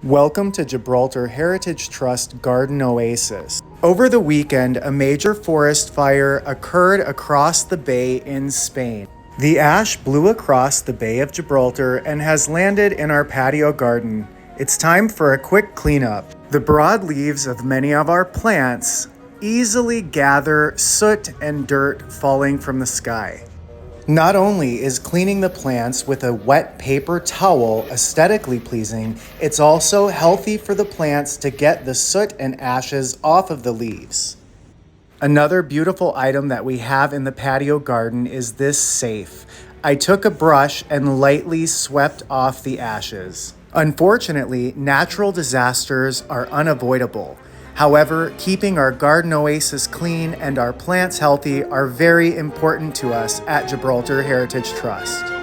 Welcome to Gibraltar Heritage Trust Garden Oasis. Over the weekend, a major forest fire occurred across the bay in Spain. The ash blew across the Bay of Gibraltar and has landed in our patio garden. It's time for a quick cleanup. The broad leaves of many of our plants easily gather soot and dirt falling from the sky. Not only is cleaning the plants with a wet paper towel aesthetically pleasing, it's also healthy for the plants to get the soot and ashes off of the leaves. Another beautiful item that we have in the patio garden is this safe. I took a brush and lightly swept off the ashes. Unfortunately, natural disasters are unavoidable. However, keeping our garden oasis clean and our plants healthy are very important to us at Gibraltar Heritage Trust.